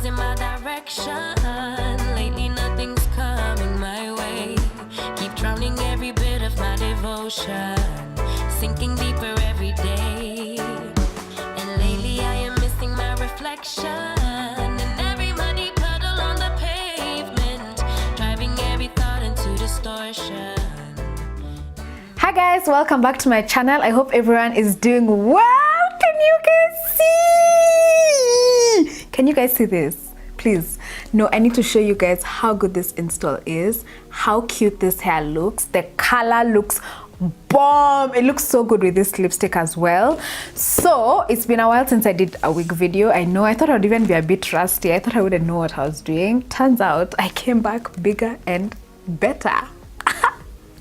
in my direction. Lately nothing's coming my way. Keep drowning every bit of my devotion, sinking deeper every day. And lately I am missing my reflection, and every muddy puddle on the pavement, driving every thought into distortion. Hi guys, welcome back to my channel. I hope everyone is doing well. Can you guys see? Can you guys see this? Please. No, I need to show you guys how good this install is, how cute this hair looks. The color looks bomb. It looks so good with this lipstick as well. So it's been a while since I did a wig video. I know, I thought I would even be a bit rusty. I thought I wouldn't know what I was doing. Turns out I came back bigger and better.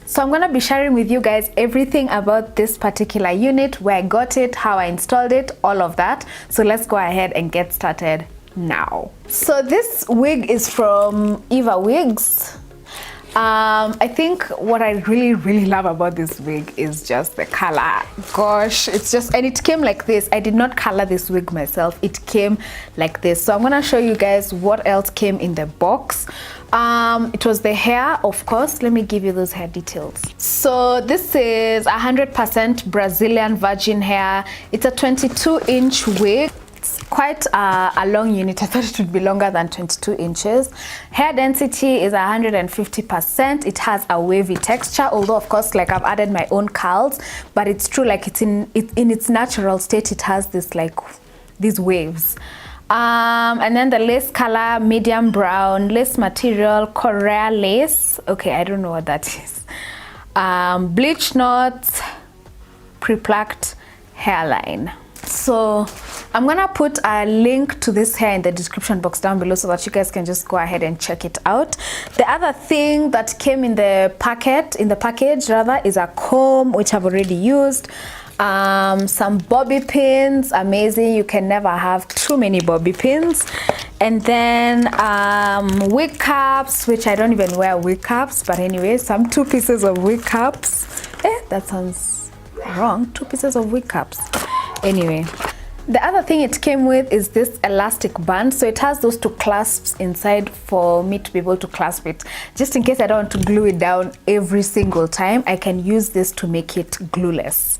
So I'm going to be sharing with you guys everything about this particular unit, where I got it, how I installed it, all of that. So let's go ahead and get started now. So this wig is from EvaWigs. I think what I really love about this wig is just the color. Gosh, it's just, and it came like this. I did not color this wig myself. It came like this. So I'm gonna show you guys what else came in the box. It was the hair, of course. Let me give you those hair details. So this is 100% Brazilian virgin hair. It's a 22-inch wig. It's quite a long unit. I thought it would be longer than 22 inches. Hair density is 150%. It has a wavy texture, although of course, like, I've added my own curls, but it's true, like, it's in its natural state. It has this, like, these waves. And then the lace color, medium brown, lace material, Korea lace. Okay, I don't know what that is. Bleach knots, pre-plucked hairline. So I'm gonna put a link to this hair in the description box down below so that you guys can just go ahead and check it out. The other thing that came in the package rather, is a comb, which I've already used. Some bobby pins, amazing. You can never have too many bobby pins. And then wig caps, which I don't even wear wig caps, but anyway, some 2 pieces of wig caps. That sounds wrong. 2 pieces of wig caps. Anyway, the other thing it came with is this elastic band. So it has those 2 clasps inside for me to be able to clasp it. Just in case I don't want to glue it down every single time, I can use this to make it glueless.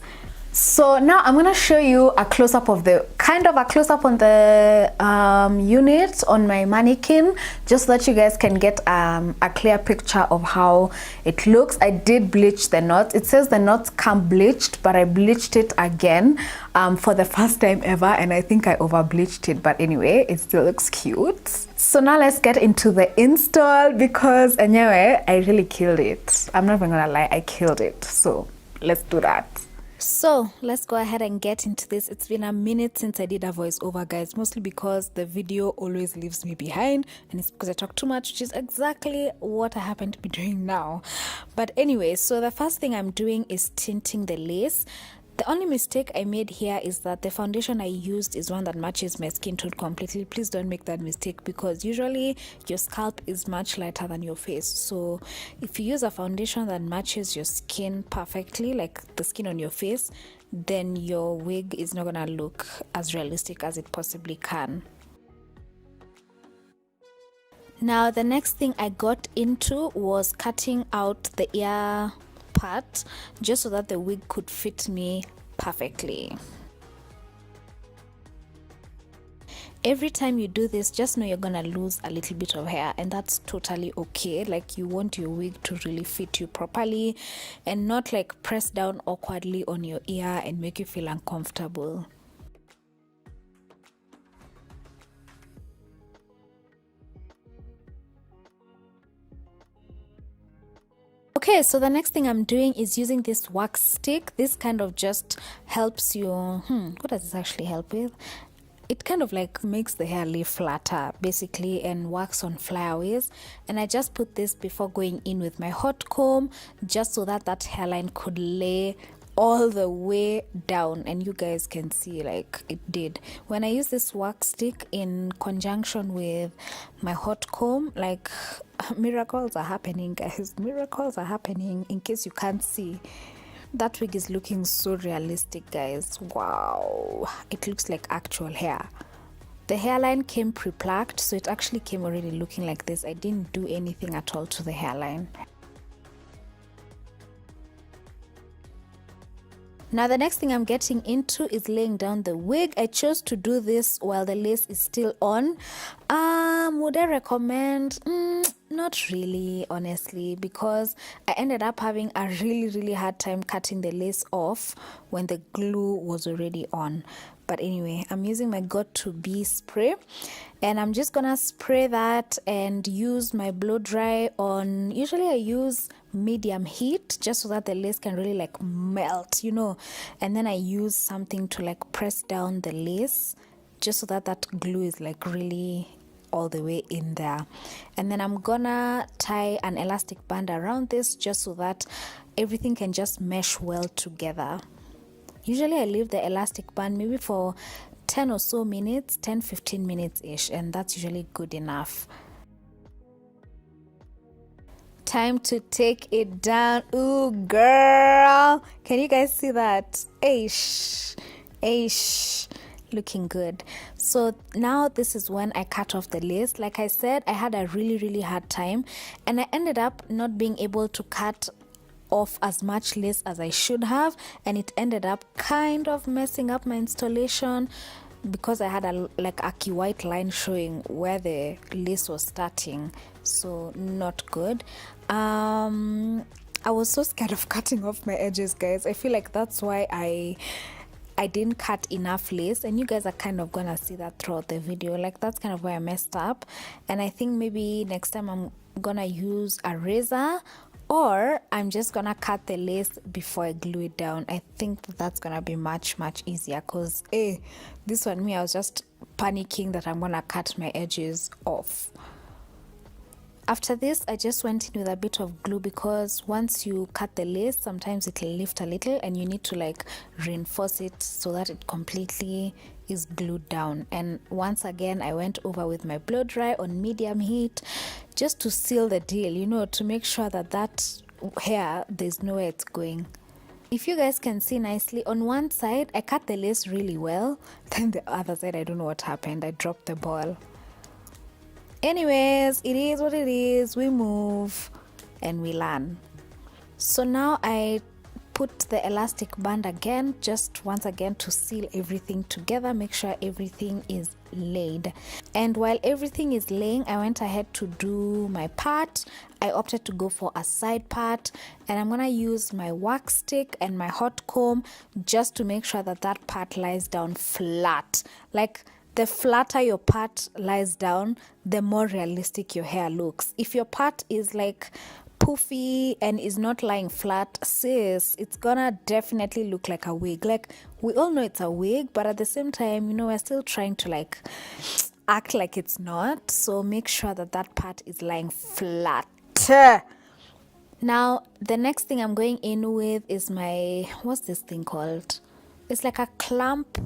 So now I'm gonna show you a close-up of the on the unit on my mannequin, just so that you guys can get a clear picture of how it looks. I did bleach the knots. It says the knots come bleached, but I bleached it again for the first time ever, and I think I over bleached it, but anyway, it still looks cute. So now let's get into the install, because anyway, I really killed it. I'm not even gonna lie, I killed it. So let's do that. So let's go ahead and get into this. It's been a minute since I did a voiceover, guys, mostly because the video always leaves me behind, and it's because I talk too much, which is exactly what I happen to be doing now. But anyway, so the first thing I'm doing is tinting the lace. The only mistake I made here is that the foundation I used is one that matches my skin tone completely. Please don't make that mistake, because usually your scalp is much lighter than your face. So if you use a foundation that matches your skin perfectly, like the skin on your face, then your wig is not gonna look as realistic as it possibly can. Now the next thing I got into was cutting out the ear part, just so that the wig could fit me perfectly. Every time you do this, just know you're gonna lose a little bit of hair, and that's totally okay. Like, you want your wig to really fit you properly and not like press down awkwardly on your ear and make you feel uncomfortable. Okay, so the next thing I'm doing is using this wax stick. This kind of just helps you, what does this actually help with? It kind of like makes the hair lay flatter basically and works on flyaways. And I just put this before going in with my hot comb, just so that that hairline could lay all the way down, and you guys can see like it did. When I use this wax stick in conjunction with my hot comb, like miracles are happening, guys. Miracles are happening. In case you can't see, that wig is looking so realistic, guys. Wow, it looks like actual hair. The hairline came pre-plucked, so it actually came already looking like this. I didn't do anything at all to the hairline. Now the next thing I'm getting into is laying down the wig. I chose to do this while the lace is still on. Would I recommend? Not really, honestly, because I ended up having a really hard time cutting the lace off when the glue was already on. But anyway, I'm using my got2b spray, and I'm just gonna spray that and use my blow dry on, usually I use medium heat just so that the lace can really like melt, you know, and then I use something to like press down the lace just so that that glue is like really all the way in there. And then I'm gonna tie an elastic band around this just so that everything can just mesh well together. Usually I leave the elastic band maybe for 10 or so minutes, 10-15 minutes ish, and that's usually good enough. Time to take it down. Ooh, girl, can you guys see that? Aish, looking good. So now this is when I cut off the lace. Like I said, I had a really hard time, and I ended up not being able to cut off as much lace as I should have, and it ended up kind of messing up my installation because I had a key white line showing where the lace was starting, so not good. I was so scared of cutting off my edges, guys. I feel like that's why I didn't cut enough lace, and you guys are kind of gonna see that throughout the video. Like, that's kind of where I messed up, and I think maybe next time I'm gonna use a razor, or I'm just gonna cut the lace before I glue it down. I think that's gonna be much easier, because this one, I was just panicking that I'm gonna cut my edges off. After this, I just went in with a bit of glue, because once you cut the lace, sometimes it'll lift a little and you need to like reinforce it so that it completely is glued down. And once again, I went over with my blow dry on medium heat just to seal the deal, you know, to make sure that that hair, there's nowhere it's going. If you guys can see nicely, on one side I cut the lace really well, then the other side, I don't know what happened, I dropped the ball. Anyways, it is what it is. We move and we learn. So now I put the elastic band again, just once again to seal everything together, make sure everything is laid. And while everything is laying, I went ahead to do my part. I opted to go for a side part, and I'm gonna use my wax stick and my hot comb just to make sure that that part lies down flat. Like, the flatter your part lies down, the more realistic your hair looks. If your part is like poofy and is not lying flat, sis, it's gonna definitely look like a wig. Like, we all know it's a wig, but at the same time, you know, we're still trying to like act like it's not. So make sure that that part is lying flat. Now, the next thing I'm going in with is my, what's this thing called? It's like a clamp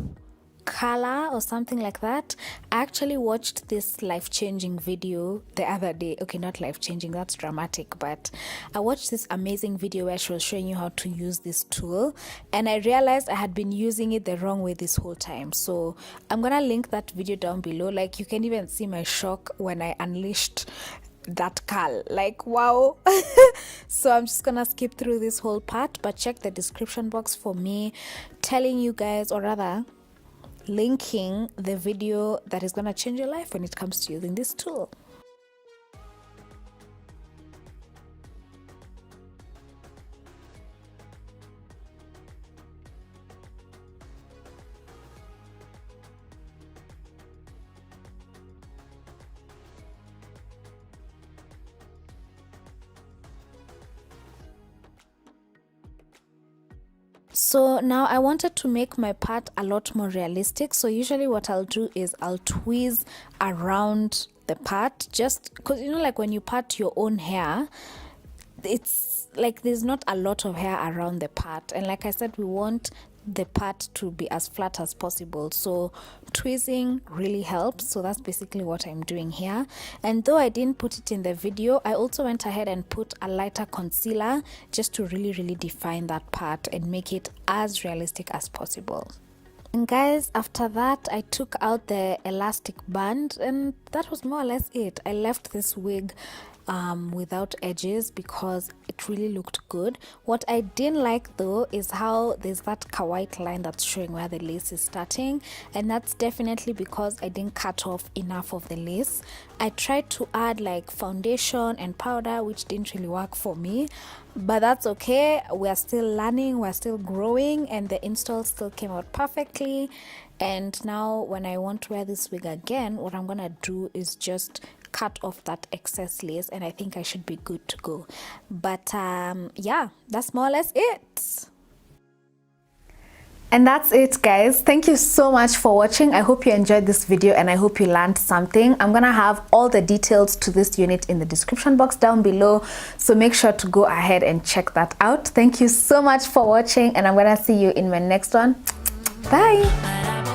color or something like that. I actually watched this life-changing video the other day. Okay, not life-changing, that's dramatic, but I watched this amazing video where she was showing you how to use this tool, and I realized I had been using it the wrong way this whole time. So I'm gonna link that video down below. Like, you can even see my shock when I unleashed that curl, like, wow. So I'm just gonna skip through this whole part, but check the description box for me telling you guys, or rather linking the video that is going to change your life when it comes to using this tool. So now I wanted to make my part a lot more realistic. So usually what I'll do is I'll tweeze around the part, just because, you know, like when you part your own hair, it's like there's not a lot of hair around the part, and like I said, we want the part to be as flat as possible, so tweezing really helps. So that's basically what I'm doing here. And though I didn't put it in the video, I also went ahead and put a lighter concealer just to really define that part and make it as realistic as possible. And guys, after that I took out the elastic band, and that was more or less it. I left this wig without edges because it really looked good. What I didn't like though is how there's that white line that's showing where the lace is starting, and that's definitely because I didn't cut off enough of the lace. I tried to add like foundation and powder, which didn't really work for me, but that's okay. We're still learning, we're still growing, and the install still came out perfectly. And now when I want to wear this wig again, what I'm gonna do is just cut off that excess lace, and I think I should be good to go. But yeah, that's more or less it. And that's it, guys. Thank you so much for watching. I hope you enjoyed this video and I hope you learned something. I'm gonna have all the details to this unit in the description box down below, so make sure to go ahead and check that out. Thank you so much for watching, and I'm gonna see you in my next one. Bye.